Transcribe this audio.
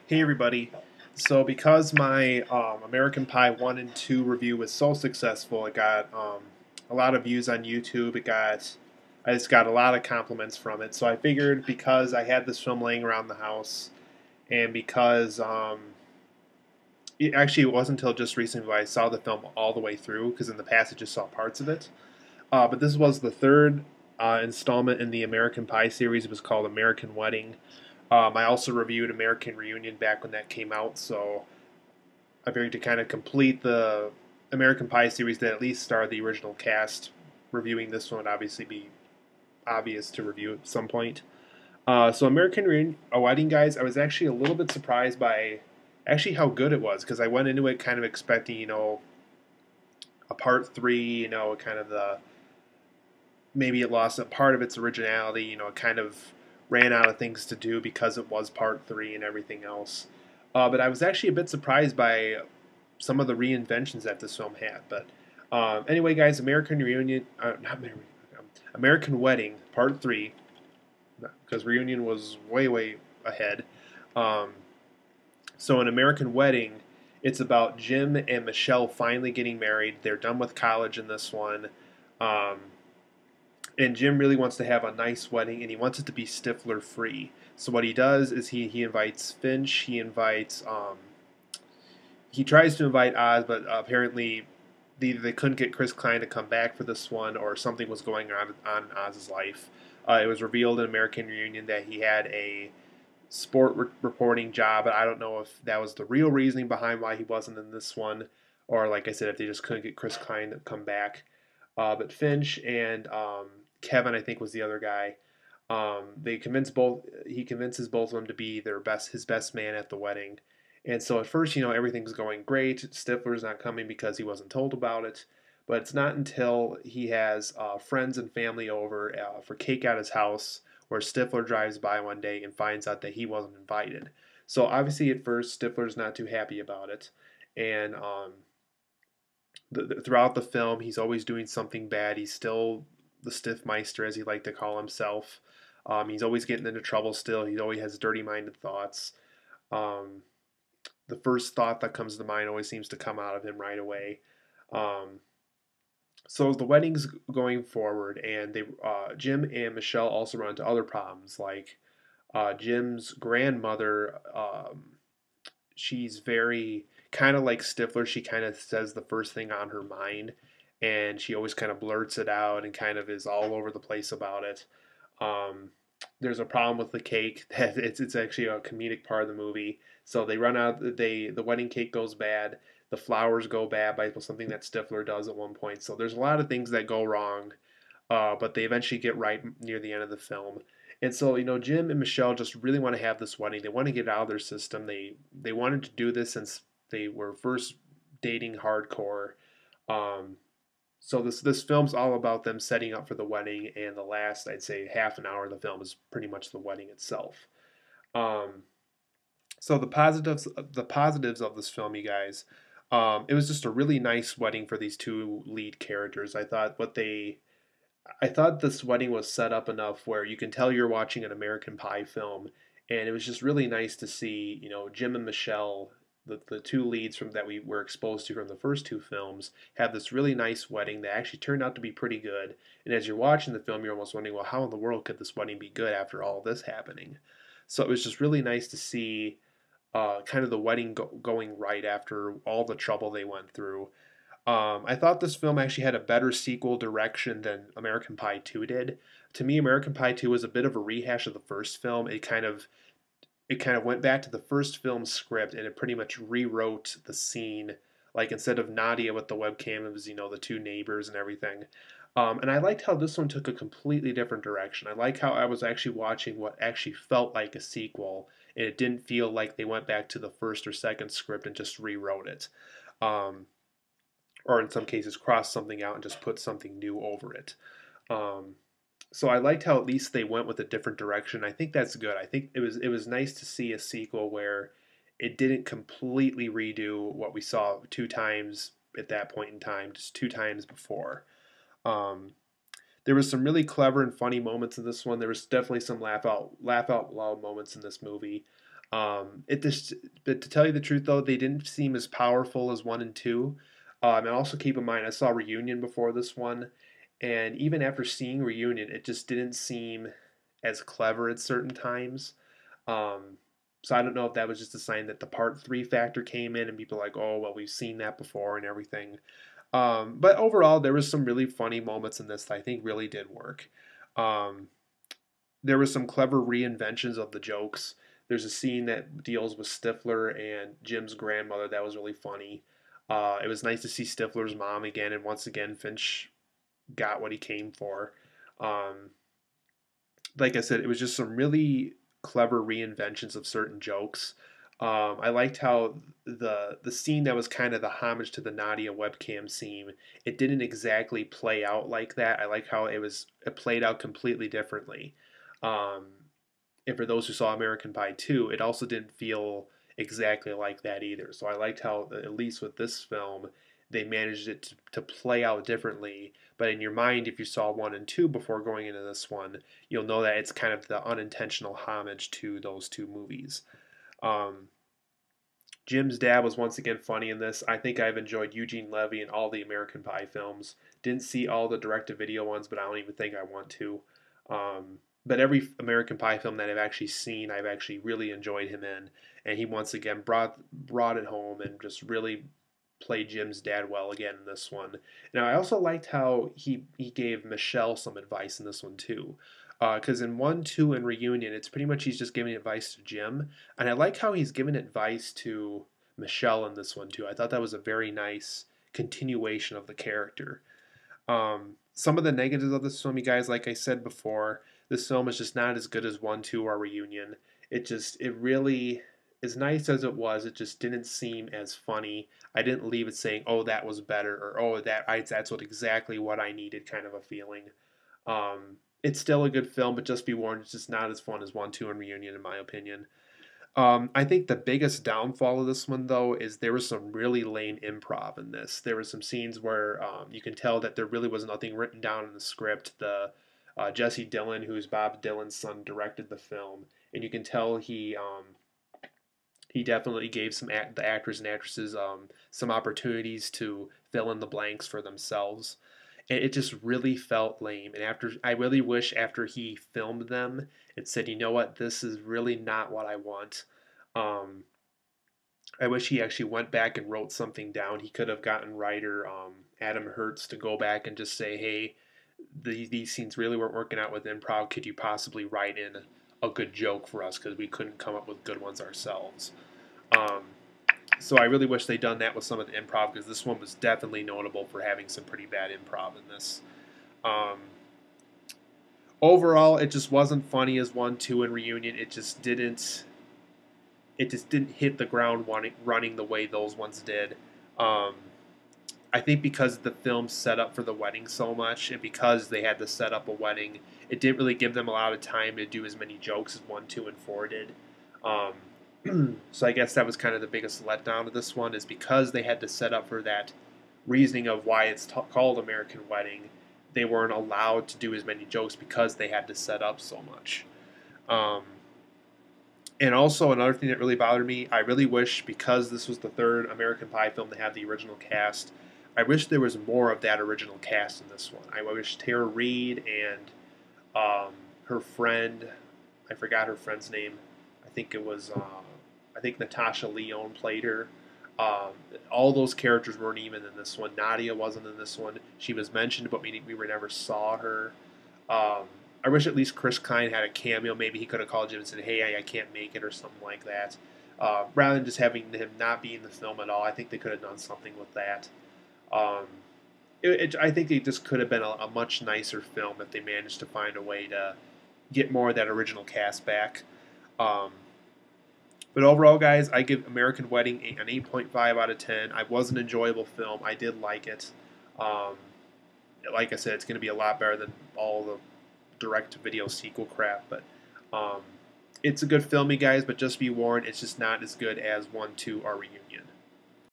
Hey everybody. So because my American Pie 1 and 2 review was so successful, it got a lot of views on YouTube. I just got a lot of compliments from it. So I figured because I had this film laying around the house and because it wasn't until just recently I saw the film all the way through because in the past I just saw parts of it. But this was the third installment in the American Pie series. It was called American Wedding. I also reviewed American Reunion back when that came out, so I figured to kind of complete the American Pie series that at least star the original cast. Reviewing this one would obviously be obvious to review at some point. So American Reunion, a Wedding, guys, I was actually a little bit surprised by actually how good it was because I went into it kind of expecting, a part three, kind of the maybe it lost a part of its originality. It kind of ran out of things to do because it was part three and everything else. But I was actually a bit surprised by some of the reinventions that this film had. But anyway, guys, American Reunion, not American, American Wedding Part Three, because Reunion was way ahead. Um, so in American Wedding, it's about Jim and Michelle finally getting married. They're done with college in this one. Um, and Jim really wants to have a nice wedding, and he wants it to be Stifler free. So what he does is he invites Finch. He tries to invite Oz, but apparently either they couldn't get Chris Klein to come back for this one, or something was going on in Oz's life. It was revealed in American Reunion that he had a reporting job, but I don't know if that was the real reasoning behind why he wasn't in this one, or like I said, if they just couldn't get Chris Klein to come back. But Finch and Kevin, I think, was the other guy. They convince both. He convinces both of them to be his best man at the wedding. And so at first, everything's going great. Stifler's not coming because he wasn't told about it. But it's not until he has friends and family over for cake at his house where Stifler drives by one day and finds out that he wasn't invited. So obviously, at first, Stifler's not too happy about it, and throughout the film, he's always doing something bad. He's still the Stiffmeister, as he liked to call himself. He's always getting into trouble still. He always has dirty-minded thoughts. Um, the first thought that comes to mind always seems to come out of him right away. Um, so the wedding's going forward, and Jim and Michelle also run into other problems, like Jim's grandmother. She's very kind of like Stifler. She kind of says the first thing on her mind, and she always kind of blurts it out and kind of is all over the place about it. Um, there's a problem with the cake that it's actually a comedic part of the movie. So they run out. The wedding cake goes bad. The flowers go bad by something that Stifler does at one point. So there's a lot of things that go wrong, but they eventually get right near the end of the film. And so, Jim and Michelle just really want to have this wedding. They want to get it out of their system. They wanted to do this since they were first dating hardcore. Um, so this film's all about them setting up for the wedding, and the last, I'd say, half an hour of the film is pretty much the wedding itself. Um, so the positives of this film, you guys, it was just a really nice wedding for these two lead characters. I thought this wedding was set up enough where you can tell you're watching an American Pie film, and it was just really nice to see, Jim and Michelle, the two leads from that we were exposed to from the first two films, have this really nice wedding that actually turned out to be pretty good. And as you're watching the film, you're almost wondering, well, how in the world could this wedding be good after all this happening? So it was just really nice to see kind of the wedding going right after all the trouble they went through. I thought this film actually had a better sequel direction than American Pie 2 did. To me, American Pie 2 was a bit of a rehash of the first film. It kind of went back to the first film's script and it pretty much rewrote the scene. Like instead of Nadia with the webcam, it was the two neighbors and everything. And I liked how this one took a completely different direction. I like how I was actually watching what actually felt like a sequel, and it didn't feel like they went back to the first or second script and just rewrote it. Um, or in some cases cross something out and just put something new over it. Um, so I liked how at least they went with a different direction. I think that's good. I think it was nice to see a sequel where it didn't completely redo what we saw two times at that point in time, just two times before. Um, there was some really clever and funny moments in this one. There was definitely some laugh out loud moments in this movie. It just, but to tell you the truth though, they didn't seem as powerful as 1 and 2. And also keep in mind, I saw Reunion before this one, and even after seeing Reunion, it just didn't seem as clever at certain times. Um, so I don't know if that was just a sign that the part three factor came in and people are like, oh well, we've seen that before and everything. But overall, there was some really funny moments in this that I think really did work. Um, there was some clever reinventions of the jokes. There's a scene that deals with Stifler and Jim's grandmother that was really funny. It was nice to see Stifler's mom again, and once again, Finch got what he came for. Um, like I said, it was just some really clever reinventions of certain jokes. I liked how the scene that was kind of the homage to the Nadia webcam scene, it didn't exactly play out like that. I like how it played out completely differently. Um, and for those who saw American Pie 2, it also didn't feel exactly like that either. So I liked how, at least with this film, they managed it to play out differently. But in your mind, if you saw 1 and 2 before going into this one, you'll know that it's kind of the unintentional homage to those two movies. Um, Jim's dad was once again funny in this. I think I've enjoyed Eugene Levy in all the American Pie films. Didn't see all the direct-to-video ones, but I don't even think I want to. But every American Pie film that I've actually seen, I've actually really enjoyed him in, and he once again brought it home and just really played Jim's dad well again in this one. Now I also liked how he gave Michelle some advice in this one too. Because in 1, 2, and Reunion, it's pretty much he's just giving advice to Jim, and I like how he's given advice to Michelle in this one too. I thought that was a very nice continuation of the character. Some of the negatives of this film, you guys, like I said before, this film is just not as good as 1, 2, or Reunion. It really, as nice as it was, it just didn't seem as funny. I didn't leave it saying, "Oh, that was better," or "Oh, that's what exactly what I needed," kind of a feeling. It's still a good film, but just be warned, it's just not as fun as 1, 2, and Reunion, in my opinion. I think the biggest downfall of this one, though, is there was some really lame improv in this. There were some scenes where you can tell that there really was nothing written down in the script. The Jesse Dillon, who's Bob Dylan's son, directed the film, and you can tell he definitely gave the actors and actresses some opportunities to fill in the blanks for themselves. And it just really felt lame. And I really wish after he filmed them and said, you know what, this is really not what I want. Um, I wish he actually went back and wrote something down. He could have gotten writer Adam Hertz to go back and just say, hey, these scenes really weren't working out with improv. Could you possibly write in a good joke for us because we couldn't come up with good ones ourselves? Um, so I really wish they'd done that with some of the improv because this one was definitely notable for having some pretty bad improv in this. Um, Overall, it just wasn't funny as 1, 2, and Reunion. It just didn't hit the ground running the way those ones did. Um, I think because the film set up for the wedding so much, and because they had to set up a wedding, it didn't really give them a lot of time to do as many jokes as 1, 2, and 4 did. So I guess that was kind of the biggest letdown of this one, is because they had to set up for that reasoning of why it's called American Wedding. They weren't allowed to do as many jokes because they had to set up so much. Um, and also another thing that really bothered me, I really wish, because this was the third American Pie film to have the original cast, I wish there was more of that original cast in this one. I wish Tara Reid and her friend, I forgot her friend's name. I think it was, I think Natasha Lyonne played her. Um, all those characters weren't even in this one. Nadia wasn't in this one. She was mentioned, but we never saw her. Um, I wish at least Chris Klein had a cameo. Maybe he could have called Jim and said, "Hey, I can't make it," or something like that. Rather than just having him not be in the film at all, I think they could have done something with that. Um, I think it just could have been a much nicer film if they managed to find a way to get more of that original cast back. Um, but overall, guys, I give American Wedding an 8.5 out of 10. It was an enjoyable film. I did like it. Um, like I said, it's going to be a lot better than all the direct-to-video sequel crap. But um, it's a good film, you guys. But just be warned, it's just not as good as 1, 2, or Reunion.